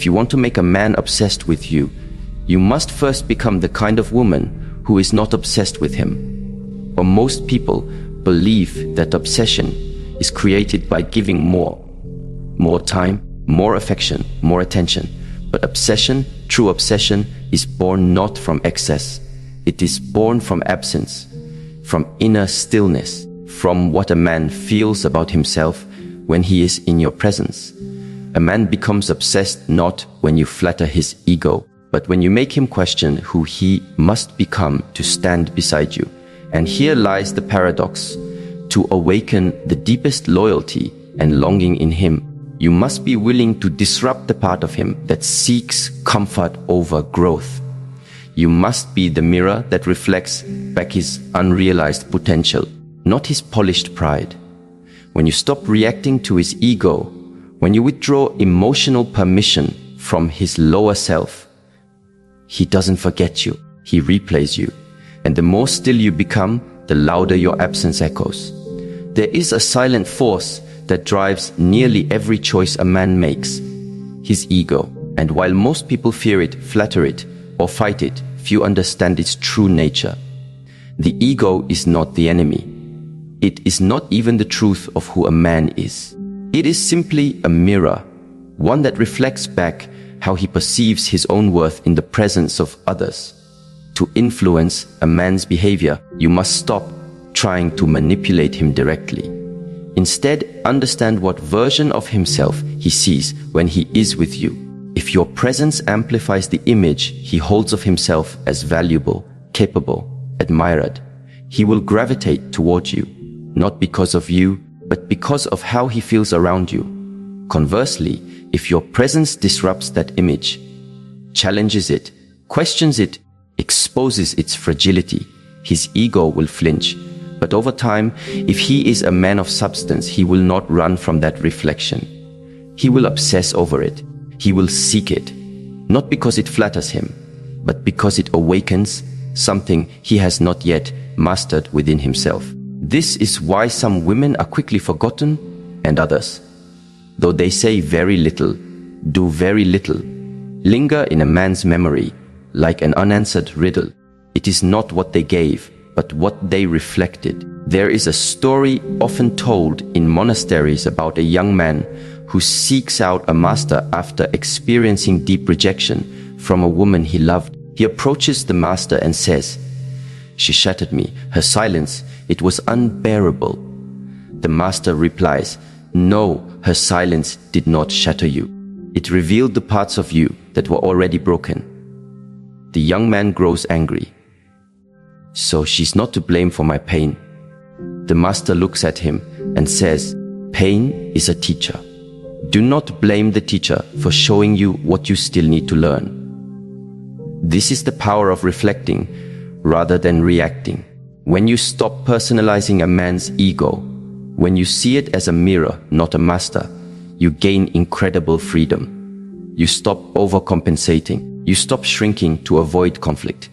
If you want to make a man obsessed with you, you must first become the kind of woman who is not obsessed with him. Or most people believe that obsession is created by giving more time, more affection, more attention. But obsession, true obsession, is born not from excess. It is born from absence, from inner stillness, from what a man feels about himself when he is in your presence. A man becomes obsessed not when you flatter his ego, but when you make him question who he must become to stand beside you. And here lies the paradox. To awaken the deepest loyalty and longing in him, you must be willing to disrupt the part of him that seeks comfort over growth. You must be the mirror that reflects back his unrealized potential, not his polished pride. When you stop reacting to his ego, when you withdraw emotional permission from his lower self, he doesn't forget you, he replays you. And the more still you become, the louder your absence echoes. There is a silent force that drives nearly every choice a man makes, his ego. And while most people fear it, flatter it, or fight it, few understand its true nature. The ego is not the enemy. It is not even the truth of who a man is. It is simply a mirror, one that reflects back how he perceives his own worth in the presence of others. To influence a man's behavior, you must stop trying to manipulate him directly. Instead, understand what version of himself he sees when he is with you. If your presence amplifies the image he holds of himself as valuable, capable, admired, he will gravitate toward you, not because of you, but because of how he feels around you. Conversely, if your presence disrupts that image, challenges it, questions it, exposes its fragility, his ego will flinch. But over time, if he is a man of substance, he will not run from that reflection. He will obsess over it. He will seek it, not because it flatters him, but because it awakens something he has not yet mastered within himself. This is why some women are quickly forgotten and others, though they say very little, do very little, linger in a man's memory like an unanswered riddle. It is not what they gave, but what they reflected. There is a story often told in monasteries about a young man who seeks out a master after experiencing deep rejection from a woman he loved. He approaches the master and says, "She shattered me. Her silence, it was unbearable." The master replies, "No, her silence did not shatter you. It revealed the parts of you that were already broken." The young man grows angry. "So she's not to blame for my pain." The master looks at him and says, "Pain is a teacher. Do not blame the teacher for showing you what you still need to learn." This is the power of reflecting rather than reacting. When you stop personalizing a man's ego, when you see it as a mirror, not a master, you gain incredible freedom. You stop overcompensating. You stop shrinking to avoid conflict.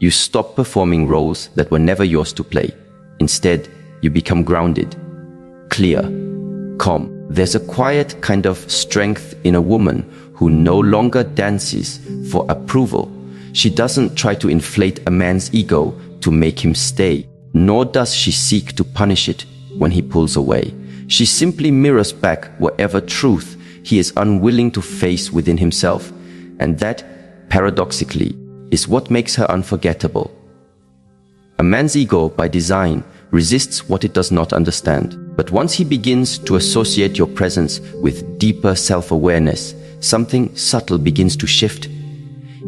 You stop performing roles that were never yours to play. Instead, you become grounded, clear, calm. There's a quiet kind of strength in a woman who no longer dances for approval. She doesn't try to inflate a man's ego to make him stay, nor does she seek to punish it when he pulls away. She simply mirrors back whatever truth he is unwilling to face within himself, and that, paradoxically, is what makes her unforgettable. A man's ego, by design, resists what it does not understand. But once he begins to associate your presence with deeper self-awareness, something subtle begins to shift.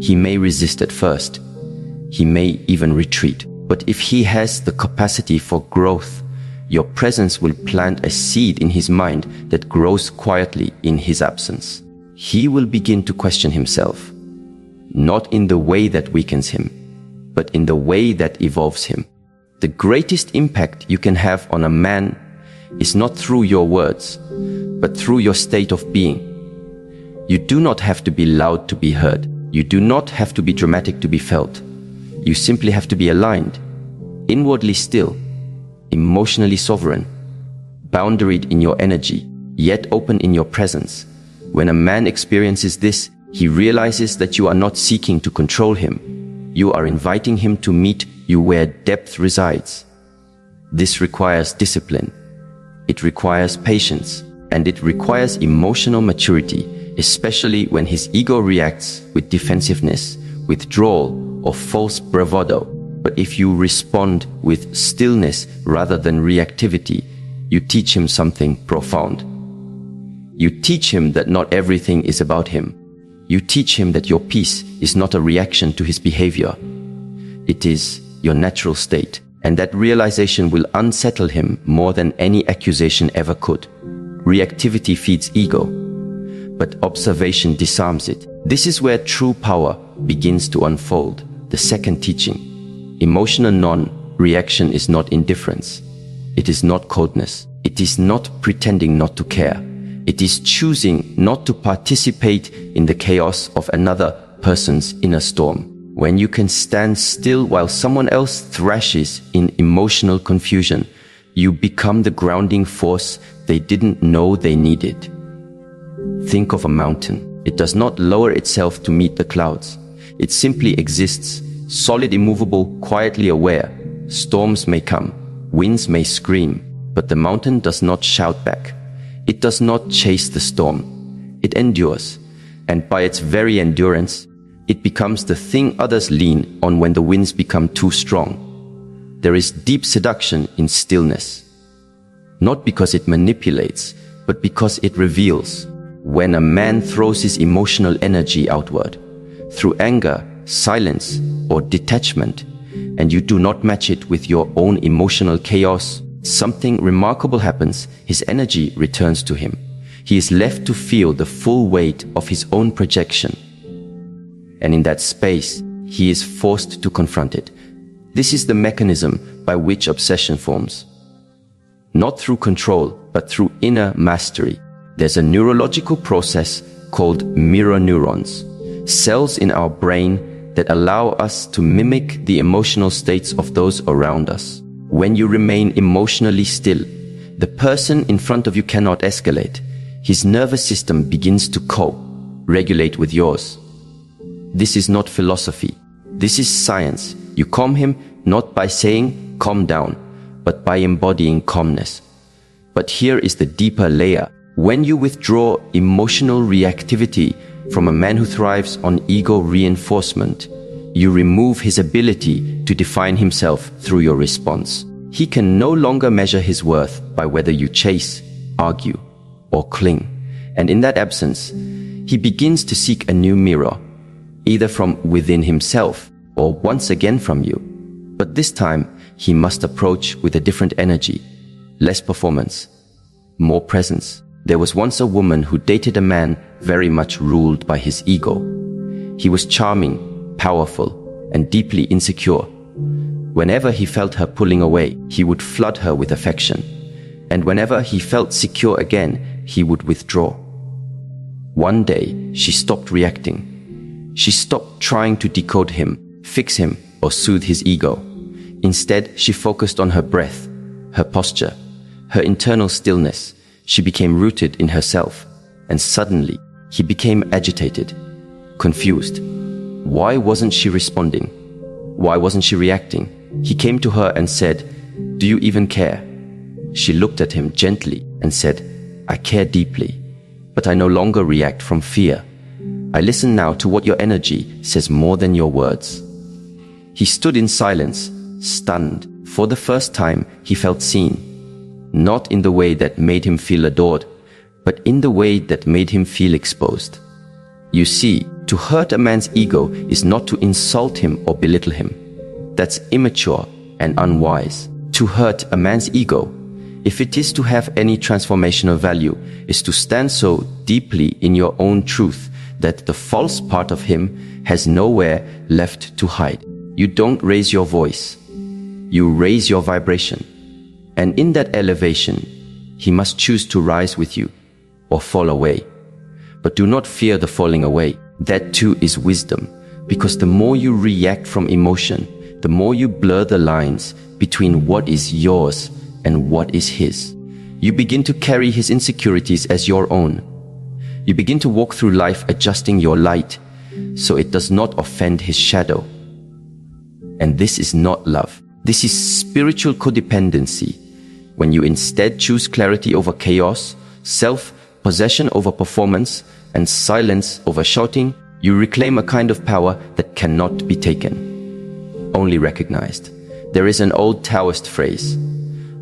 He may resist at first. He may even retreat. But if he has the capacity for growth, your presence will plant a seed in his mind that grows quietly in his absence. He will begin to question himself, not in the way that weakens him, but in the way that evolves him. The greatest impact you can have on a man is not through your words, but through your state of being. You do not have to be loud to be heard. You do not have to be dramatic to be felt. You simply have to be aligned, inwardly still, emotionally sovereign, boundaried in your energy, yet open in your presence. When a man experiences this, He realizes that you are not seeking to control him. You are inviting him to meet you where depth resides. This requires discipline. It requires patience, and it requires emotional maturity, especially when his ego reacts with defensiveness, withdrawal, or false bravado. But if you respond with stillness rather than reactivity, you teach him something profound. You teach him that not everything is about him. You teach him that your peace is not a reaction to his behavior. It is your natural state, and that realization will unsettle him more than any accusation ever could. Reactivity feeds ego, but observation disarms it. This is where true power begins to unfold. The second teaching. Emotional non-reaction is not indifference. It is not coldness. It is not pretending not to care. It is choosing not to participate in the chaos of another person's inner storm. When you can stand still while someone else thrashes in emotional confusion, you become the grounding force they didn't know they needed. Think of a mountain. It does not lower itself to meet the clouds. It simply exists, solid, immovable, quietly aware. Storms may come, winds may scream, but the mountain does not shout back. It does not chase the storm. It endures, and by its very endurance, it becomes the thing others lean on when the winds become too strong. There is deep seduction in stillness, not because it manipulates, but because it reveals. When a man throws his emotional energy outward, through anger, silence, or detachment, and you do not match it with your own emotional chaos, something remarkable happens. His energy returns to him. He is left to feel the full weight of his own projection. And in that space, he is forced to confront it. This is the mechanism by which obsession forms. Not through control, but through inner mastery. There's a neurological process called mirror neurons, cells in our brain that allow us to mimic the emotional states of those around us. When you remain emotionally still, the person in front of you cannot escalate. His nervous system begins to co-regulate with yours. This is not philosophy. This is science. You calm him not by saying, calm down, but by embodying calmness. But here is the deeper layer. When you withdraw emotional reactivity from a man who thrives on ego reinforcement, you remove his ability to define himself through your response. He can no longer measure his worth by whether you chase, argue, or cling. And in that absence, he begins to seek a new mirror, either from within himself or once again from you. But this time, he must approach with a different energy, less performance, more presence. There was once a woman who dated a man very much ruled by his ego. He was charming, powerful, and deeply insecure. Whenever he felt her pulling away, he would flood her with affection. And whenever he felt secure again, he would withdraw. One day, she stopped reacting. She stopped trying to decode him, fix him, or soothe his ego. Instead, she focused on her breath, her posture, her internal stillness. She became rooted in herself, and suddenly, he became agitated, confused. Why wasn't she responding? Why wasn't she reacting? He came to her and said, "Do you even care?" She looked at him gently and said, "I care deeply, but I no longer react from fear. I listen now to what your energy says more than your words." He stood in silence, stunned. For the first time, he felt seen. Not in the way that made him feel adored, but in the way that made him feel exposed. You see, to hurt a man's ego is not to insult him or belittle him. That's immature and unwise. To hurt a man's ego, if it is to have any transformational value, is to stand so deeply in your own truth that the false part of him has nowhere left to hide. You don't raise your voice. You raise your vibration. And in that elevation, he must choose to rise with you or fall away. But do not fear the falling away. That too is wisdom, because the more you react from emotion, the more you blur the lines between what is yours and what is his. You begin to carry his insecurities as your own. You begin to walk through life adjusting your light so it does not offend his shadow. And this is not love. This is spiritual codependency. When you instead choose clarity over chaos, self-possession over performance, and silence over shouting, you reclaim a kind of power that cannot be taken, only recognized. There is an old Taoist phrase: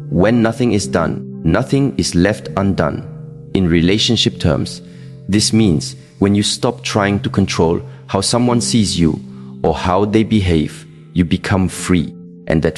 when nothing is done, nothing is left undone. In relationship terms, this means when you stop trying to control how someone sees you or how they behave, you become free, and that